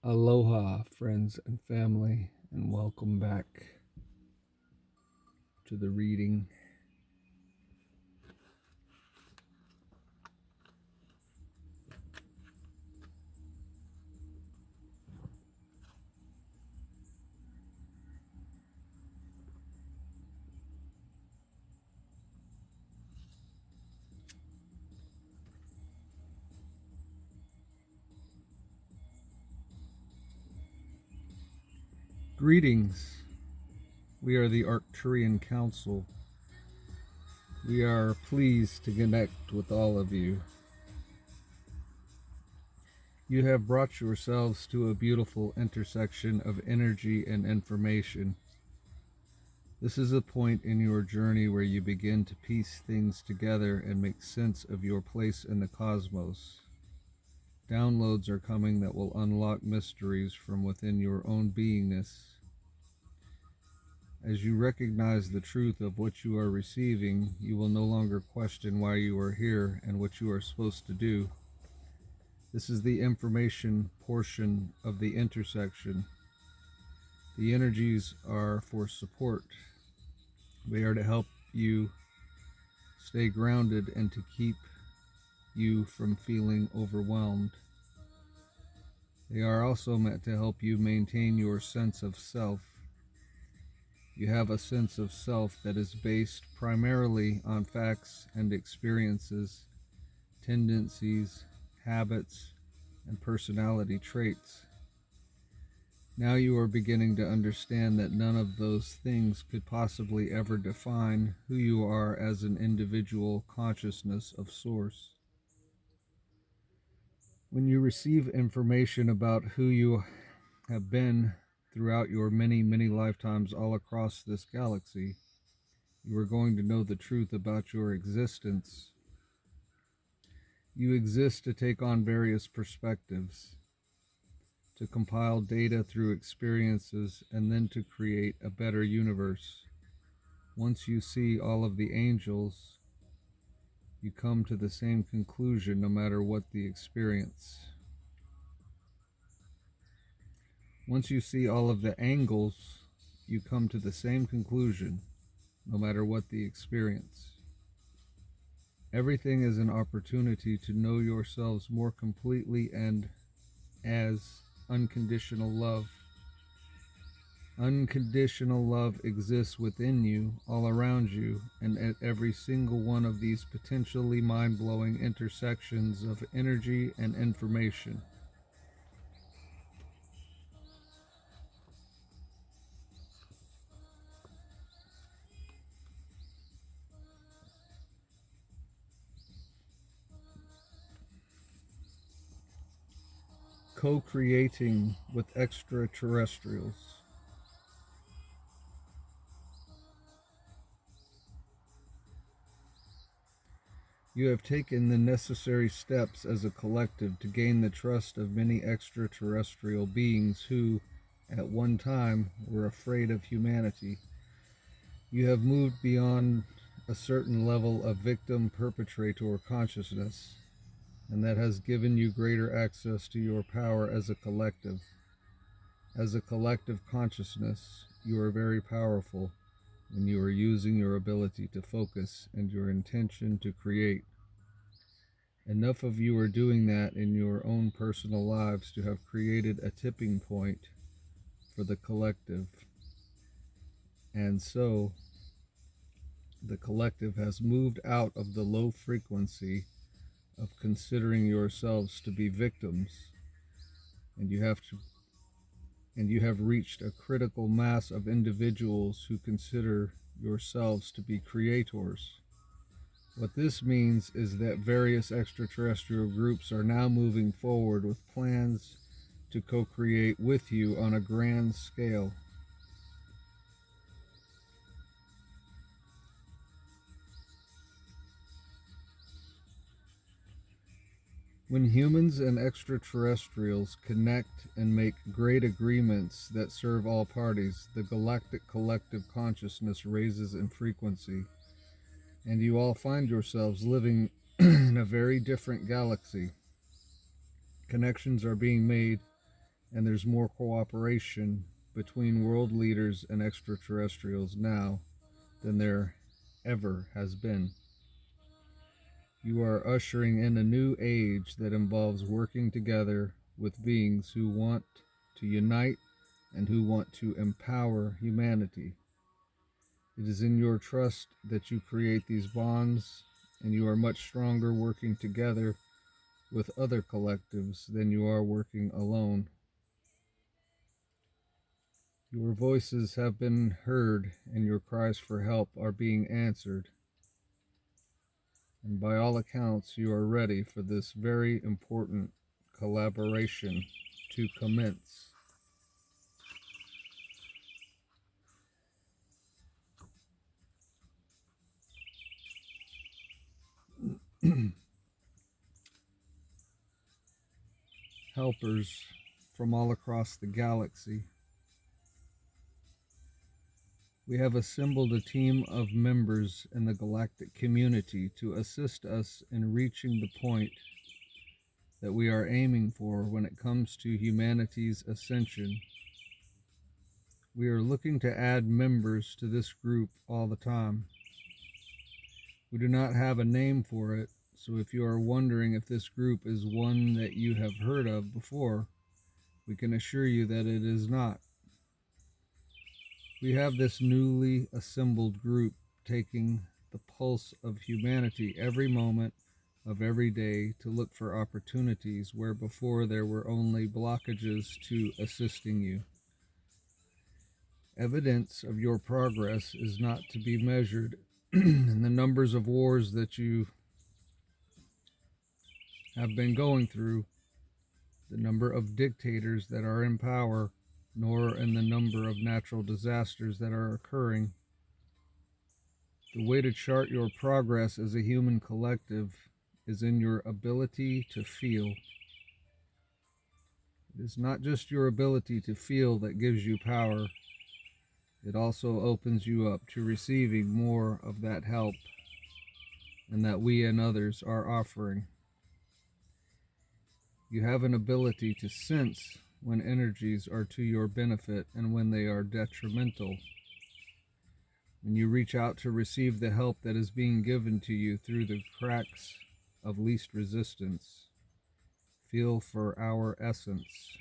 Aloha, friends and family, and welcome back to the reading. Greetings. We are the Arcturian Council. We are pleased to connect with all of you. You have brought yourselves to a beautiful intersection of energy and information. This is a point in your journey where you begin to piece things together and make sense of your place in the cosmos. Downloads are coming that will unlock mysteries from within your own beingness. As you recognize the truth of what you are receiving, you will no longer question why you are here and what you are supposed to do. This is the information portion of the intersection. The energies are for support. They are to help you stay grounded and to keep you from feeling overwhelmed. They are also meant to help you maintain your sense of self. You have a sense of self that is based primarily on facts and experiences, tendencies, habits, and personality traits. Now you are beginning to understand that none of those things could possibly ever define who you are as an individual consciousness of Source. When you receive information about who you have been throughout your many, many lifetimes all across this galaxy, you are going to know the truth about your existence. You exist to take on various perspectives, to compile data through experiences, and then to create a better universe. Once you see all of the angels, you come to the same conclusion no matter what the experience. Once you see all of the angles, you come to the same conclusion no matter what the experience. Everything is an opportunity to know yourselves more completely and as unconditional love. Unconditional love exists within you, all around you, and at every single one of these potentially mind-blowing intersections of energy and information. Co-creating with extraterrestrials. You have taken the necessary steps as a collective to gain the trust of many extraterrestrial beings who, at one time, were afraid of humanity. You have moved beyond a certain level of victim-perpetrator consciousness, and that has given you greater access to your power as a collective. As a collective consciousness, you are very powerful when you are using your ability to focus and your intention to create. Enough of you are doing that in your own personal lives to have created a tipping point for the collective. And so, the collective has moved out of the low frequency of considering yourselves to be victims, and you have reached a critical mass of individuals who consider yourselves to be creators. What this means is that various extraterrestrial groups are now moving forward with plans to co-create with you on a grand scale. When humans and extraterrestrials connect and make great agreements that serve all parties, the galactic collective consciousness raises in frequency, and you all find yourselves living in a very different galaxy. Connections are being made and there's more cooperation between world leaders and extraterrestrials now than there ever has been. You are ushering in a new age that involves working together with beings who want to unite and who want to empower humanity. It is in your trust that you create these bonds, and you are much stronger working together with other collectives than you are working alone. Your voices have been heard, and your cries for help are being answered. And by all accounts, you are ready for this very important collaboration to commence. Helpers from all across the galaxy. We have assembled a team of members in the galactic community to assist us in reaching the point that we are aiming for when it comes to humanity's ascension. We are looking to add members to this group all the time. We do not have a name for it, so if you are wondering if this group is one that you have heard of before, we can assure you that it is not. We have this newly assembled group taking the pulse of humanity every moment of every day to look for opportunities where before there were only blockages to assisting you. Evidence of your progress is not to be measured in the numbers of wars that you have been going through, the number of dictators that are in power, nor in the number of natural disasters that are occurring. The way to chart your progress as a human collective is in your ability to feel. It is not just your ability to feel that gives you power. It also opens you up to receiving more of that help and that we and others are offering. You have an ability to sense when energies are to your benefit and when they are detrimental. When you reach out to receive the help that is being given to you through the cracks of least resistance, feel for our essence.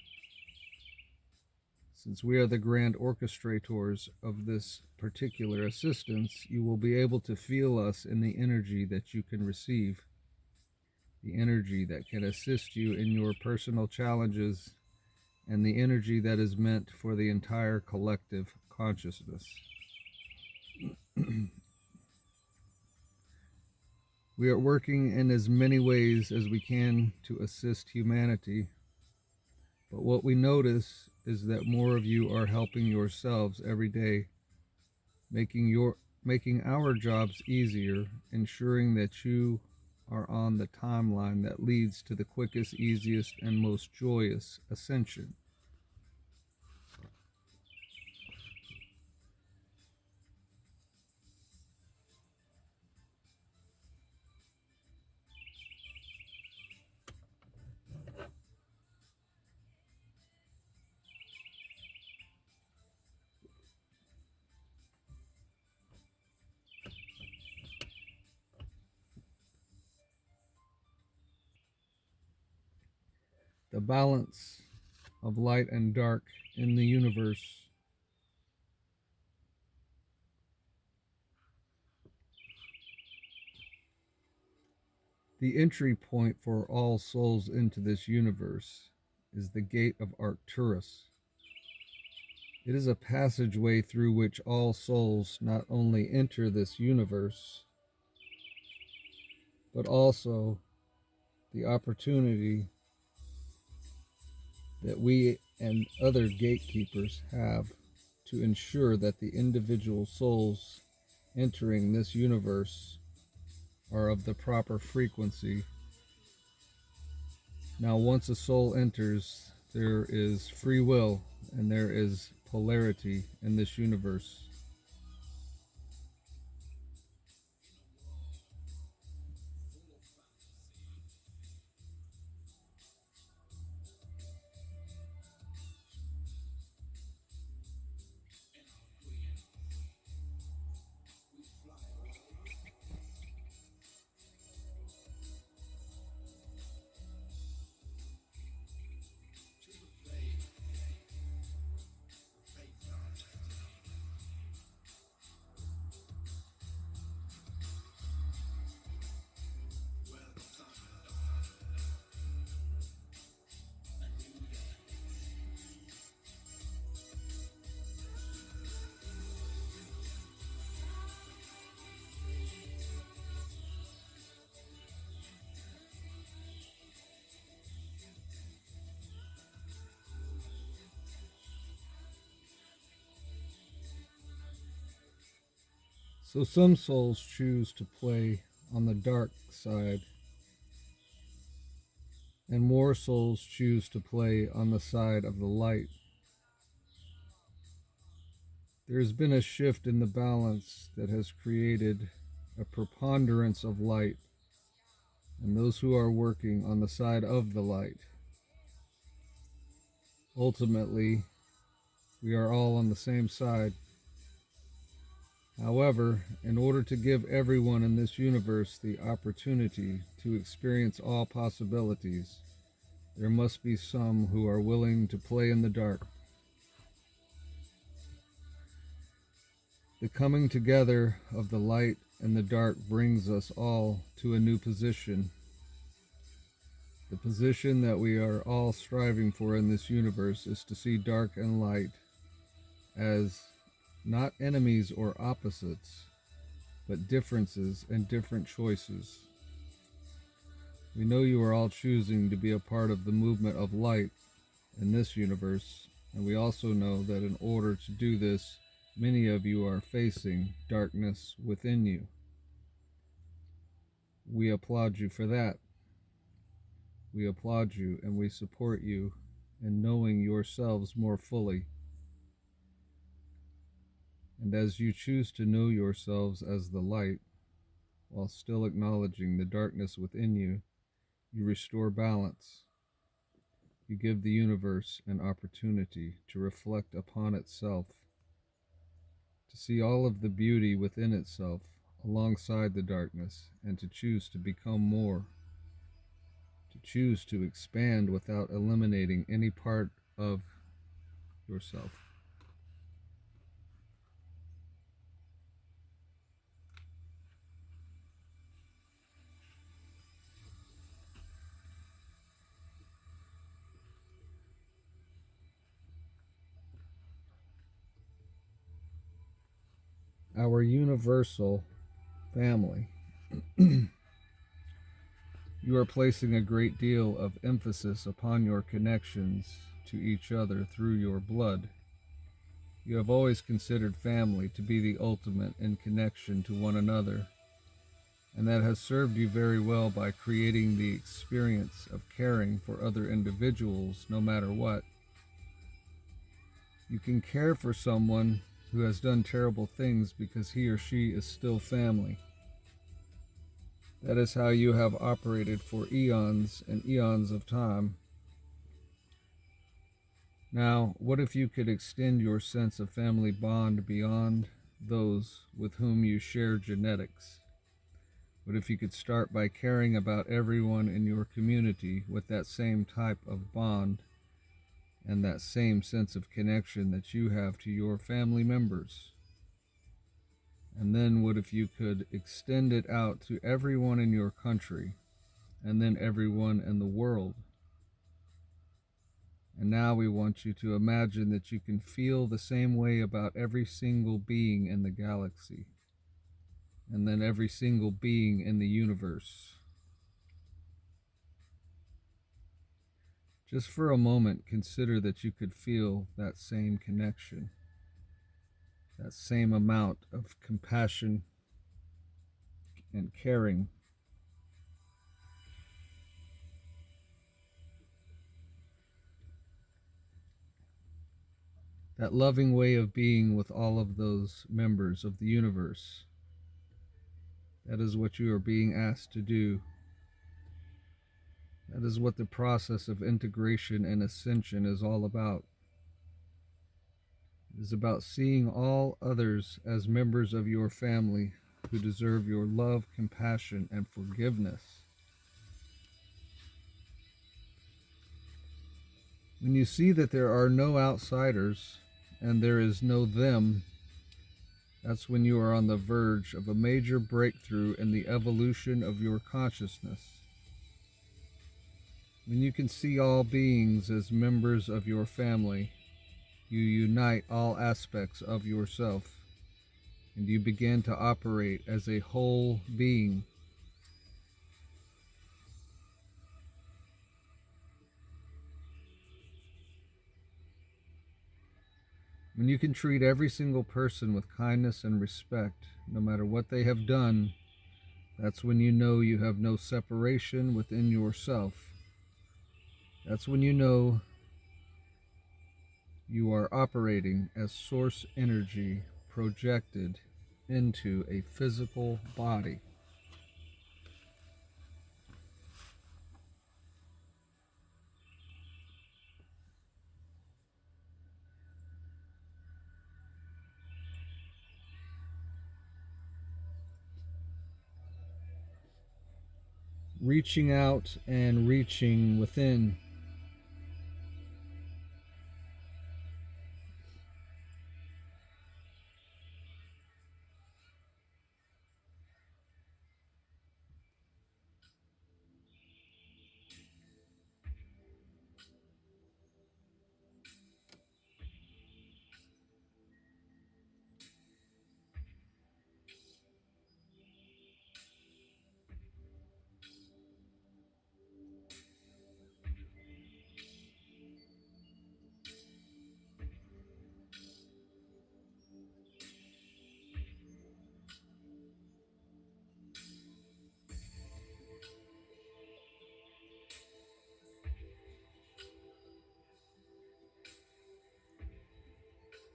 Since we are the grand orchestrators of this particular assistance, you will be able to feel us in the energy that you can receive, the energy that can assist you in your personal challenges, and the energy that is meant for the entire collective consciousness. We are working in as many ways as we can to assist humanity, but what we notice is that more of you are helping yourselves every day, making our jobs easier, ensuring that you are on the timeline that leads to the quickest, easiest, and most joyous ascension. The balance of light and dark in the universe. The entry point for all souls into this universe is the gate of Arcturus. It is a passageway through which all souls not only enter this universe, but also the opportunity that we and other gatekeepers have to ensure that the individual souls entering this universe are of the proper frequency. Now, once a soul enters, there is free will and there is polarity in this universe. So some souls choose to play on the dark side, and more souls choose to play on the side of the light. There has been a shift in the balance that has created a preponderance of light and those who are working on the side of the light. Ultimately, we are all on the same side. However, in order to give everyone in this universe the opportunity to experience all possibilities, there must be some who are willing to play in the dark. The coming together of the light and the dark brings us all to a new position. The position that we are all striving for in this universe is to see dark and light as not enemies or opposites, but differences and different choices. We know you are all choosing to be a part of the movement of light in this universe, and we also know that in order to do this, many of you are facing darkness within you. We applaud you for that. We applaud you and we support you in knowing yourselves more fully. And as you choose to know yourselves as the light, while still acknowledging the darkness within you, you restore balance. You give the universe an opportunity to reflect upon itself, to see all of the beauty within itself alongside the darkness, and to choose to become more, to choose to expand without eliminating any part of yourself. Our universal family. You are placing a great deal of emphasis upon your connections to each other through your blood. You have always considered family to be the ultimate in connection to one another, and that has served you very well by creating the experience of caring for other individuals no matter what. You can care for someone who has done terrible things because he or she is still family. That is how you have operated for eons and eons of time. Now, what if you could extend your sense of family bond beyond those with whom you share genetics? What if you could start by caring about everyone in your community with that same type of bond and that same sense of connection that you have to your family members? And then what if you could extend it out to everyone in your country and then everyone in the world? And now we want you to imagine that you can feel the same way about every single being in the galaxy, and then every single being in the universe. Just for a moment, consider that you could feel that same connection, that same amount of compassion and caring. That loving way of being with all of those members of the universe. That is what you are being asked to do. That is what the process of integration and ascension is all about. It is about seeing all others as members of your family who deserve your love, compassion, and forgiveness. When you see that there are no outsiders and there is no them, that's when you are on the verge of a major breakthrough in the evolution of your consciousness. When you can see all beings as members of your family, you unite all aspects of yourself, and you begin to operate as a whole being. When you can treat every single person with kindness and respect, no matter what they have done, that's when you know you have no separation within yourself. That's when you know you are operating as source energy projected into a physical body. Reaching out and reaching within.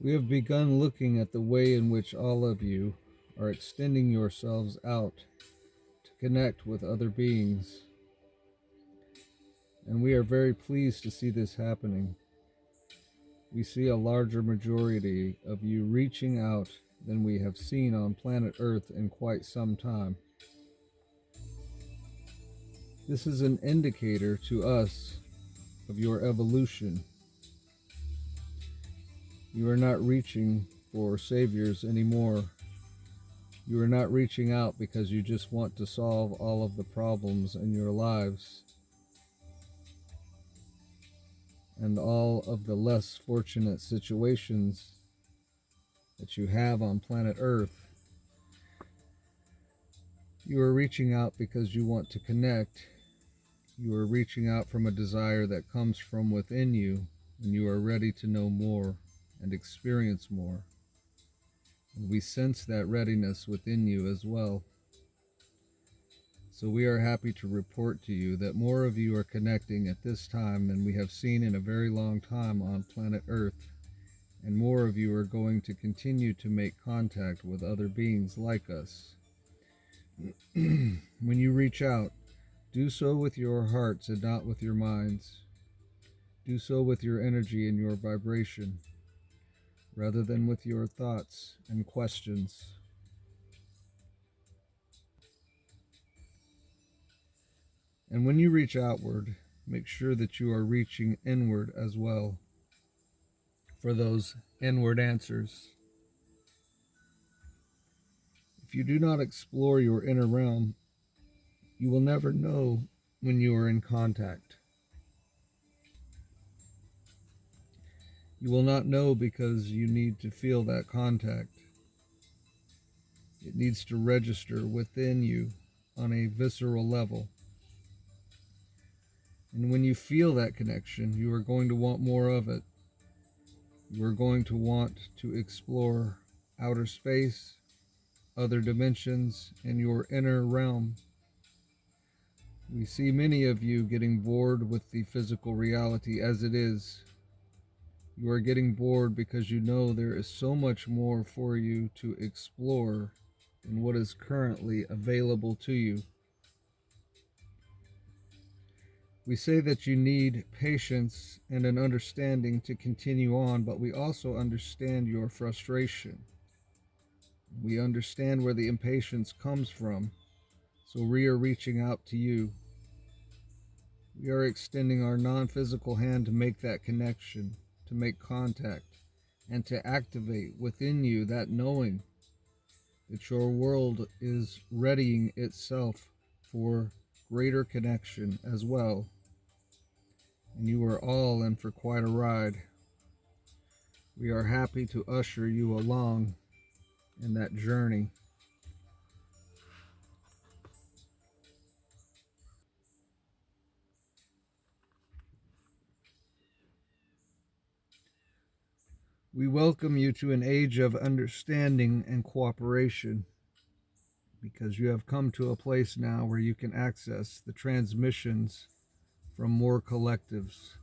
We have begun looking at the way in which all of you are extending yourselves out to connect with other beings. And we are very pleased to see this happening. We see a larger majority of you reaching out than we have seen on planet Earth in quite some time. This is an indicator to us of your evolution. You are not reaching for saviors anymore. You are not reaching out because you just want to solve all of the problems in your lives and all of the less fortunate situations that you have on planet Earth. You are reaching out because you want to connect. You are reaching out from a desire that comes from within you, and you are ready to know more and experience more. And we sense that readiness within you as well. So we are happy to report to you that more of you are connecting at this time than we have seen in a very long time on planet Earth, and more of you are going to continue to make contact with other beings like us. When you reach out, do so with your hearts and not with your minds. Do so with your energy and your vibration, rather than with your thoughts and questions. And when you reach outward, make sure that you are reaching inward as well for those inward answers. If you do not explore your inner realm, you will never know when you are in contact. You will not know because you need to feel that contact. It needs to register within you on a visceral level. And when you feel that connection, you are going to want more of it. You are going to want to explore outer space, other dimensions, and your inner realm. We see many of you getting bored with the physical reality as it is. You are getting bored because you know there is so much more for you to explore than what is currently available to you. We say that you need patience and an understanding to continue on, but we also understand your frustration. We understand where the impatience comes from, so we are reaching out to you. We are extending our non-physical hand to make that connection, to make contact, and to activate within you that knowing that your world is readying itself for greater connection as well. And you are all in for quite a ride. We are happy to usher you along in that journey. We welcome you to an age of understanding and cooperation, because you have come to a place now where you can access the transmissions from more collectives,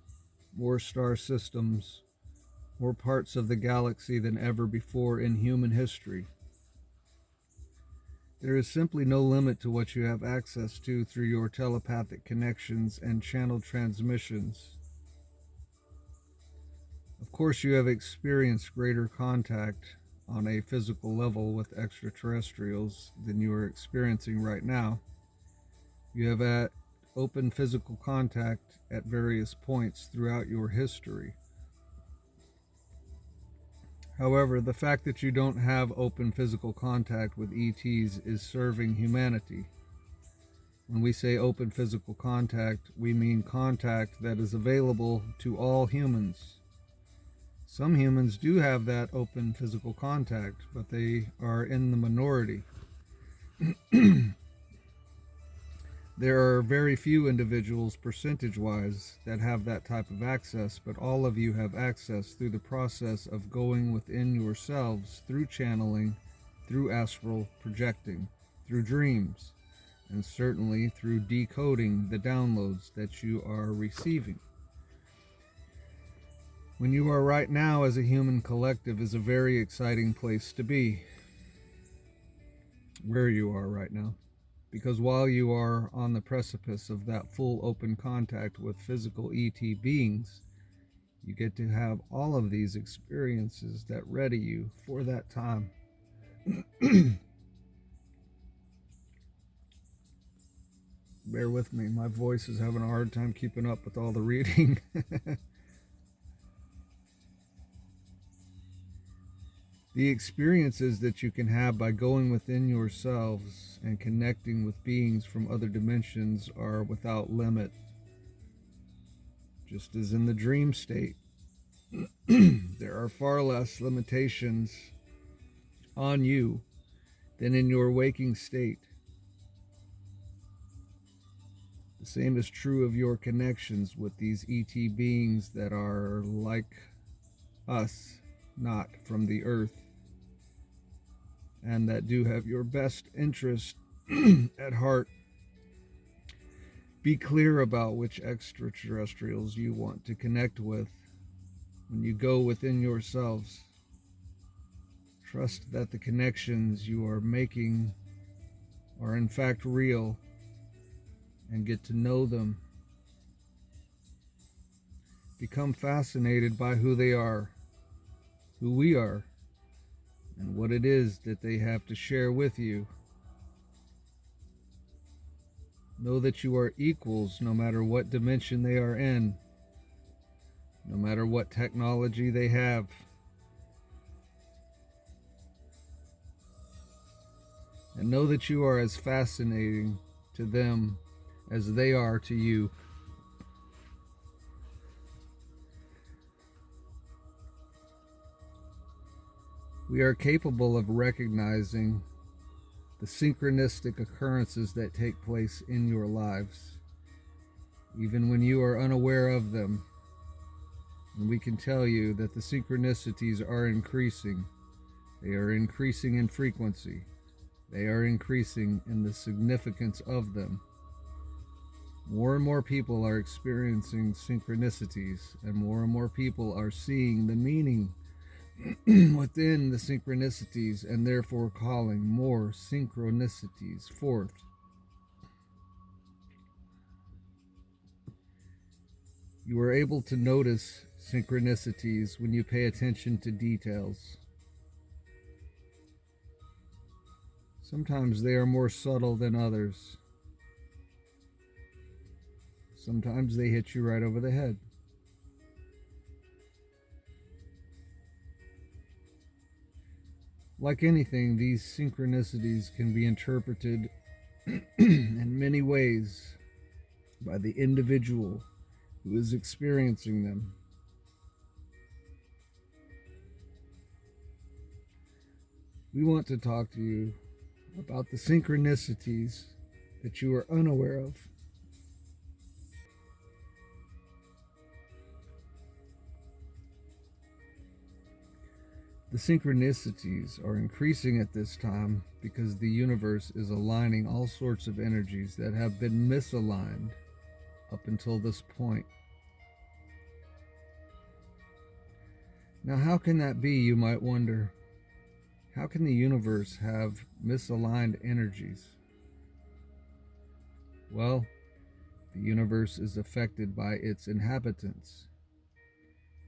more star systems, more parts of the galaxy than ever before in human history. There is simply no limit to what you have access to through your telepathic connections and channel transmissions. Of course, you have experienced greater contact on a physical level with extraterrestrials than you are experiencing right now. You have had open physical contact at various points throughout your history. However, the fact that you don't have open physical contact with ETs is serving humanity. When we say open physical contact, we mean contact that is available to all humans. Some humans do have that open physical contact, but they are in the minority. There are very few individuals, percentage-wise, that have that type of access, but all of you have access through the process of going within yourselves, through channeling, through astral projecting, through dreams, and certainly through decoding the downloads that you are receiving. When you are right now as a human collective is a very exciting place to be. Where you are right now. Because while you are on the precipice of that full open contact with physical ET beings, you get to have all of these experiences that ready you for that time. Bear with me, my voice is having a hard time keeping up with all the reading. The experiences that you can have by going within yourselves and connecting with beings from other dimensions are without limit. Just as in the dream state, there are far less limitations on you than in your waking state. The same is true of your connections with these ET beings that are like us, not from the earth, and that do have your best interest at heart. Be clear about which extraterrestrials you want to connect with when you go within yourselves. Trust that the connections you are making are in fact real, and get to know them. Become fascinated by who they are, who we are, and what it is that they have to share with you. Know that you are equals no matter what dimension they are in, no matter what technology they have. And know that you are as fascinating to them as they are to you. We are capable of recognizing the synchronistic occurrences that take place in your lives, even when you are unaware of them. And we can tell you that the synchronicities are increasing. They are increasing in frequency. They are increasing in the significance of them. More and more people are experiencing synchronicities, and more people are seeing the meaning within the synchronicities, and therefore calling more synchronicities forth. You are able to notice synchronicities when you pay attention to details. Sometimes they are more subtle than others. Sometimes they hit you right over the head. Like anything, these synchronicities can be interpreted in many ways by the individual who is experiencing them. We want to talk to you about the synchronicities that you are unaware of. The synchronicities are increasing at this time because the universe is aligning all sorts of energies that have been misaligned up until this point. Now, how can that be, you might wonder? How can the universe have misaligned energies? Well, the universe is affected by its inhabitants.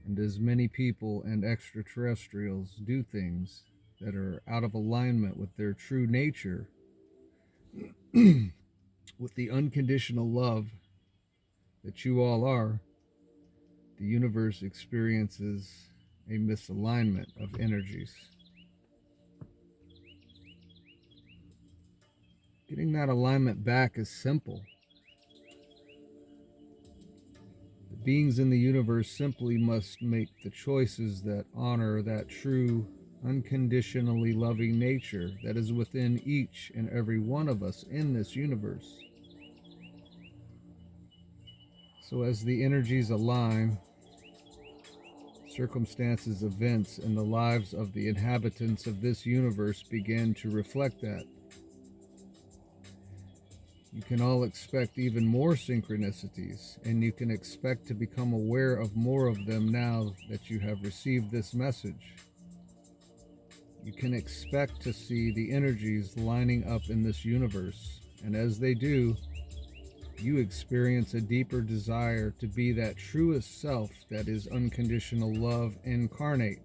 And as many people and extraterrestrials do things that are out of alignment with their true nature, with the unconditional love that you all are, the universe experiences a misalignment of energies. Getting that alignment back is simple. The beings in the universe simply must make the choices that honor that true, unconditionally loving nature that is within each and every one of us in this universe. So as the energies align, circumstances, events, and the lives of the inhabitants of this universe begin to reflect that. You can all expect even more synchronicities, and you can expect to become aware of more of them now that you have received this message. You can expect to see the energies lining up in this universe, and as they do, you experience a deeper desire to be that truest self that is unconditional love incarnate.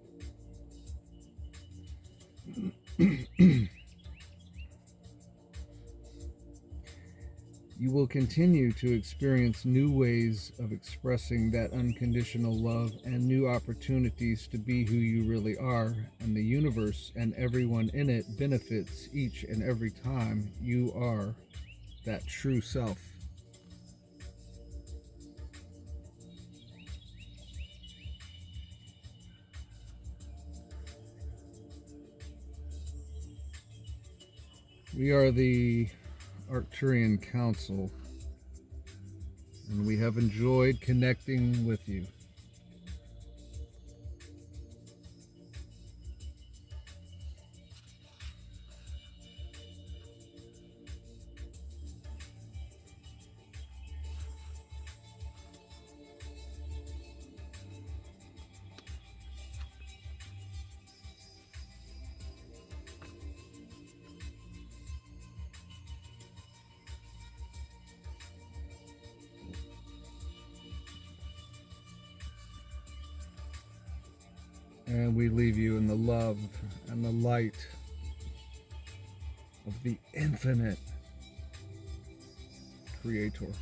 You will continue to experience new ways of expressing that unconditional love and new opportunities to be who you really are, and the universe and everyone in it benefits each and every time you are that true self. We are the Arcturian Council, and we have enjoyed connecting with you. And we leave you in the love and the light of the infinite Creator.